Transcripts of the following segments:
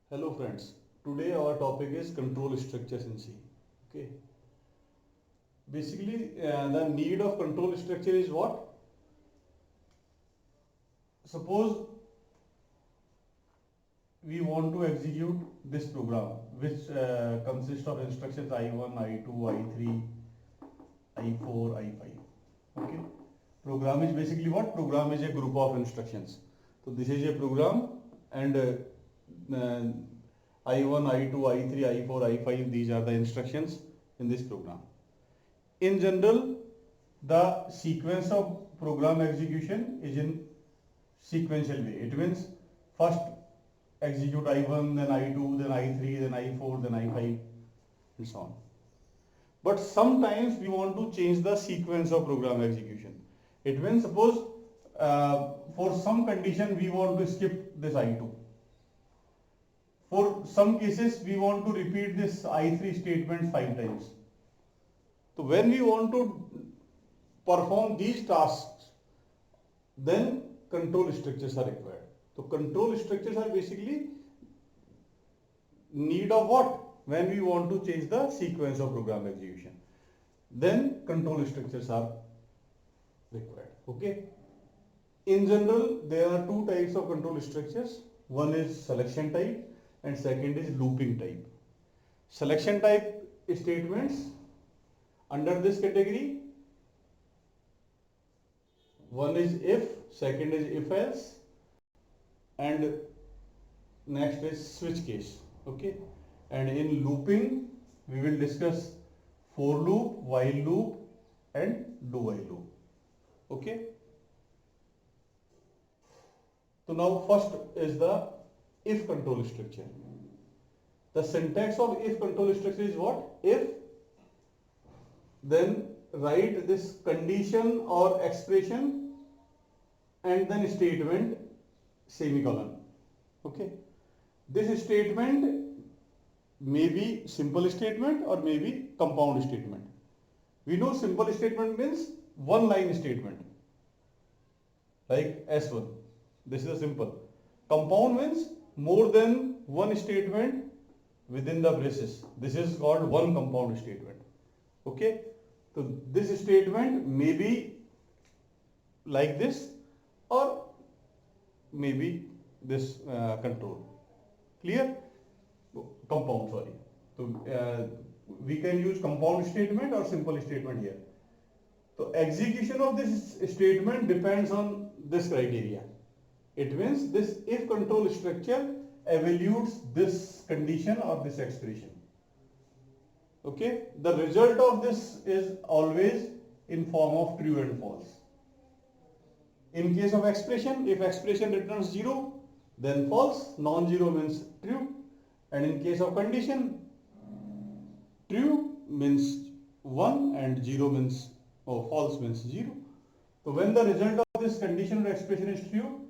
Hello friends, today our topic is control structures in C. Okay, basically the need of control structure is what? Suppose we want to execute this program which consists of instructions I1, I2, I3, I4, I5. Okay, program is basically what? Program is a group of instructions. So this is a program and I1, I2, I3, I4, I5, these are the instructions in this program. In general, the sequence of program execution is in sequential way. It means first execute I1, then I2, then I3, then I4, then I5 and so on. But sometimes we want to change the sequence of program execution. It means suppose for some condition we want to skip this I2. For some cases we want to repeat this I3 statement 5 times. So when we want to perform these tasks, then control structures are required. So control structures are basically need of what? When we want to change the sequence of program execution, then control structures are required. Okay. In general, there are two types of control structures. One is selection type and second is looping type. Selection type statements under this category, one is if, second is if else, and next is switch case. Okay, and in looping we will discuss for loop, while loop and do while loop. Okay, so now first is the if control structure. The syntax of if control structure is what? If, then write this condition or expression and then statement semicolon. Okay, this statement may be simple statement or may be compound statement. We know simple statement means one line statement like S1. This is a simple. Compound means more than one statement within the braces. This is called one compound statement. Okay, so this statement may be like this or maybe this control. Clear? Compound, sorry. So we can use compound statement or simple statement here. So execution of this statement depends on this criteria. It means this if control structure evaluates this condition or this expression. Okay, the result of this is always in form of true and false. In case of expression, if expression returns 0, then false, non-zero means true. And in case of condition, true means 1 and 0 means, or false means 0. So when the result of this condition or expression is true,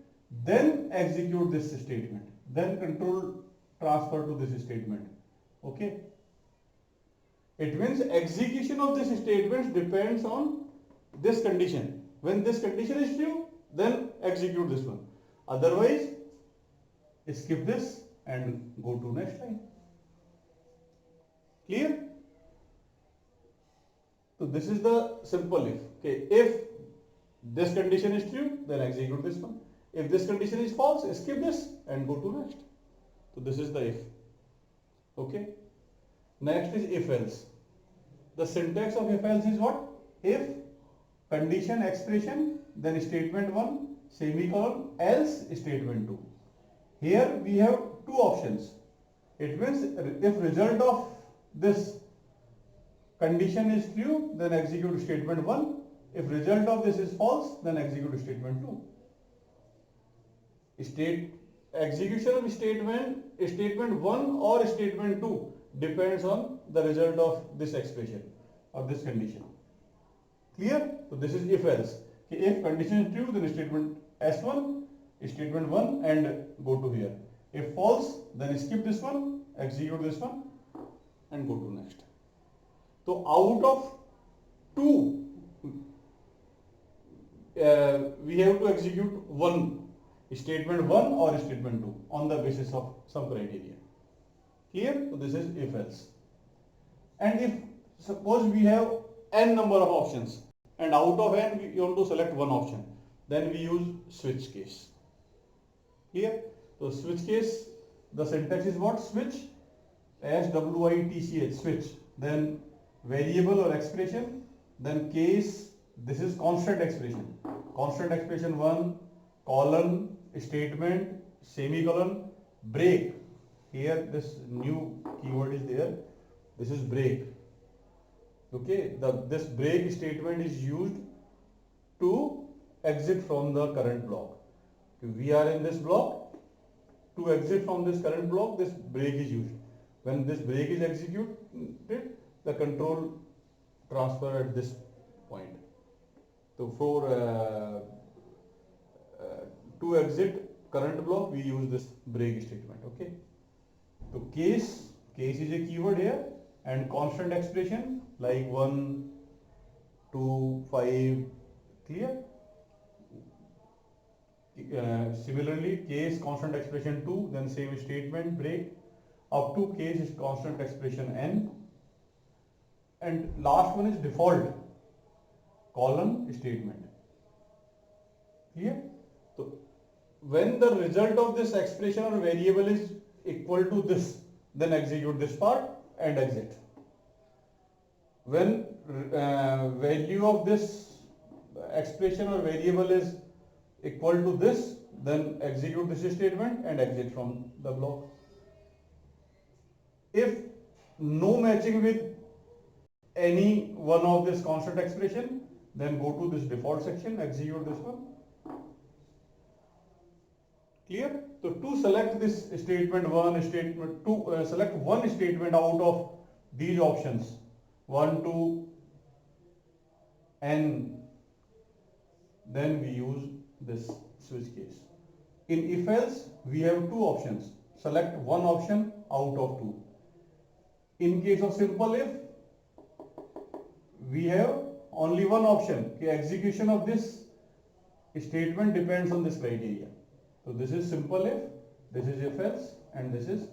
then execute this statement. Then control transfer to this statement. Okay. It means execution of this statement depends on this condition. When this condition is true, then execute this one. Otherwise, skip this and go to next line. Clear? So this is the simple if. Okay, if this condition is true, then execute this one. If this condition is false, skip this and go to next. So this is the if. Okay. Next is if else. The syntax of if else is what? If condition expression, then statement 1 semicolon else statement 2. Here we have two options. It means if result of this condition is true, then execute statement 1. If result of this is false, then execute statement 2. Execution of statement 1 or statement 2 depends on the result of this expression or this condition. Clear? So this is if else. Okay, if condition is true, then statement S1, statement 1 and go to here. If false, then skip this one, execute this one and go to next. So out of two, we have to execute one, statement 1 or statement 2 on the basis of some criteria. Clear? So this is if else. And if suppose we have n number of options and out of n we want to select one option, then we use switch case. Clear? So switch case, the syntax is what? Switch, SWITCH, switch, then variable or expression, then case, this is constant expression 1, colon, statement, semicolon, break. Here this new keyword is there, this is break. Okay, this break statement is used to exit from the current block. We are in this block, to exit from this current block, this break is used. When this break is executed, the control transfer at this point. So for to exit current block, we use this break statement. Okay. So case is a keyword here, and constant expression like 1, 2, 5. Clear? Similarly, case constant expression 2, then same statement break, up to case is constant expression n, and last one is default colon statement. Clear? So when the result of this expression or variable is equal to this, then execute this part and exit. When value of this expression or variable is equal to this, then execute this statement and exit from the block. If no matching with any one of this constant expression, then go to this default section, execute this one. Clear? So to select this statement 1, statement 2, select one statement out of these options 1 to n, then we use this switch case. In if else, we have two options, select one option out of two. In case of simple if, we have only one option. The execution of this statement depends on this criteria. So this is simple if, this is if else, and this is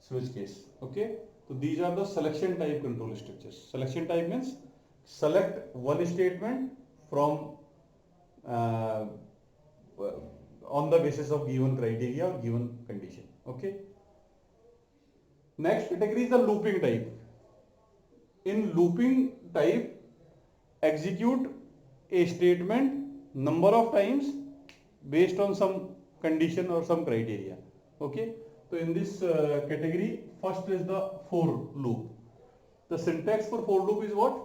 switch case. Okay. So these are the selection type control structures. Selection type means select one statement from on the basis of given criteria or given condition. Okay. Next category is the looping type. In looping type, execute a statement number of times based on some condition or some criteria. Okay. So in this category, first is the for loop. The syntax for loop is what?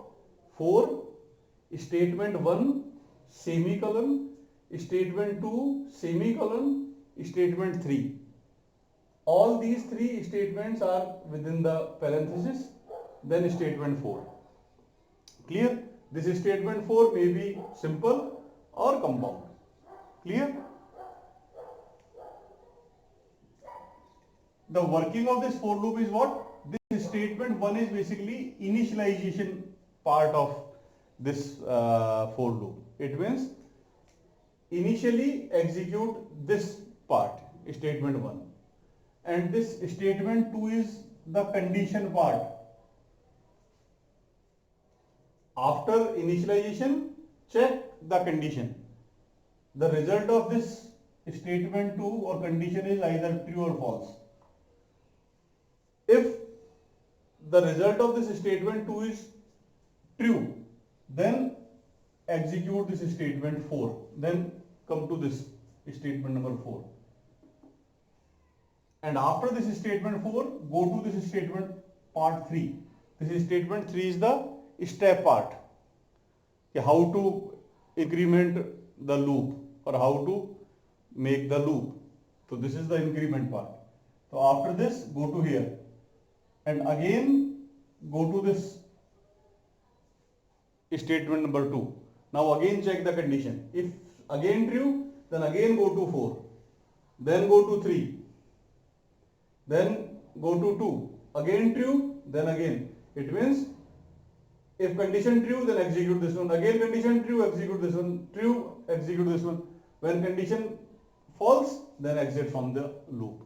For statement 1 semicolon, statement 2 semicolon, statement 3. All these three statements are within the parenthesis, then statement 4. Clear? This statement 4 may be simple or compound. Clear? The working of this for loop is what? This statement 1 is basically initialization part of this for loop. It means initially execute this part, statement 1. And this statement 2 is the condition part. After initialization, check the condition. The result of this statement 2 or condition is either true or false. If the result of this statement 2 is true, then execute this statement 4. Then come to this statement number 4. And after this statement 4, go to this statement part 3. This statement 3 is the step part. How to increment the loop or how to make the loop. So this is the increment part. So after this, go to here. And again, go to this statement number 2. Now again check the condition. If again true, then again go to 4. Then go to 3. Then go to 2. Again true, then again. It means if condition true, then execute this one. Again condition true, execute this one. True, execute this one. When condition false, then exit from the loop.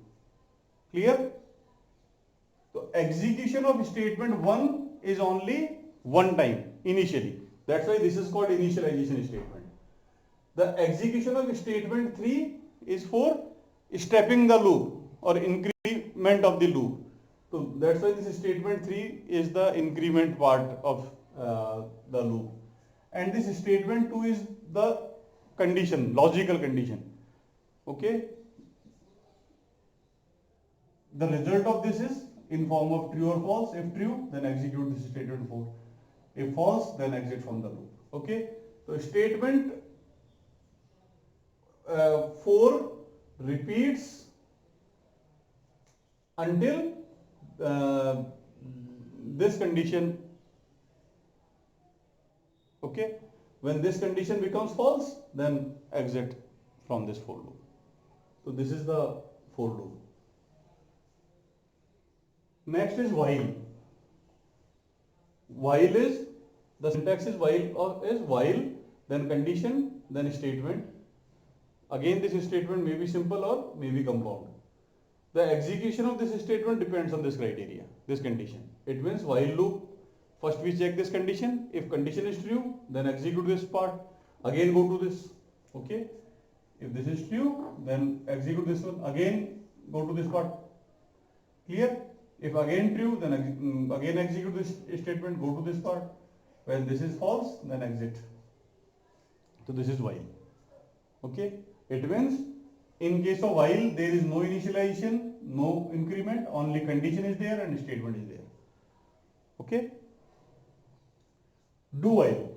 Clear? execution of statement 1 is only one time initially. That's why this is called initialization statement. The execution of statement 3 is for stepping the loop or increment of the loop. So that's why this statement 3 is the increment part of the loop. And this statement 2 is the condition, logical condition. Okay. The result of this is in form of true or false. If true, then execute this statement 4. If false, then exit from the loop. Okay. So statement 4 repeats until this condition. Okay. When this condition becomes false, then exit from this for loop. So this is the for loop. Next is while. While is, the syntax is while, then condition, then statement. Again, this statement may be simple or may be compound. The execution of this statement depends on this criteria, this condition. It means while loop, first we check this condition. If condition is true, then execute this part. Again go to this. Okay. If this is true, then execute this one. Again go to this part. Clear? If again true, then again execute this statement, go to this part. When this is false, then exit. So this is while. Okay. It means in case of while, there is no initialization, no increment, only condition is there and statement is there. Okay. Do while.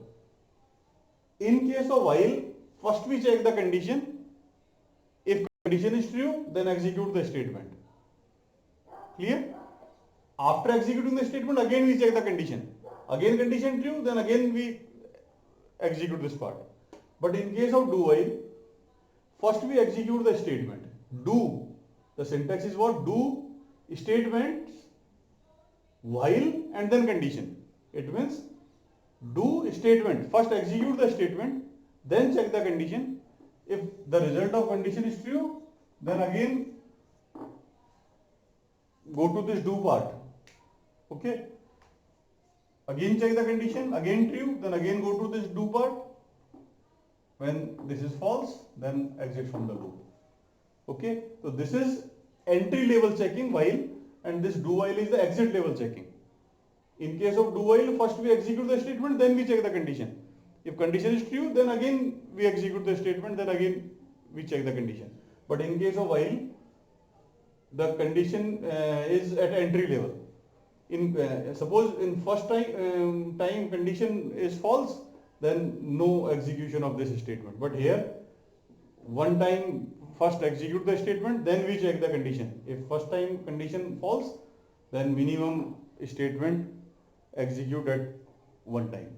In case of while, first we check the condition. If condition is true, then execute the statement. Clear? After executing the statement, again we check the condition. Again condition true, then again we execute this part. But in case of do while, first we execute the statement. Do. The syntax is what? Do statements while and then condition. It means do statement. First execute the statement, then check the condition. If the result of condition is true, then again go to this do part. Okay. Again check the condition, again true, then again go to this do part. When this is false, then exit from the loop. Okay. So this is entry level checking while, and this do while is the exit level checking. In case of do while, first we execute the statement, then we check the condition. If condition is true, then again we execute the statement, then again we check the condition. But in case of while, the condition is at entry level. In suppose in first time condition is false, then no execution of this statement. But here, one time first execute the statement, then we check the condition. If first time condition false, then minimum statement execute at one time.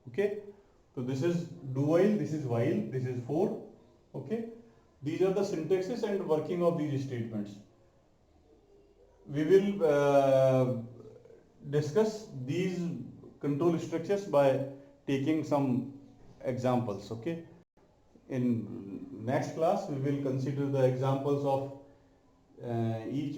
Okay. So this is do while, this is while, this is for. Okay. These are the syntaxes and working of these statements. We will discuss these control structures by taking some examples. Okay. In next class, we will consider the examples of each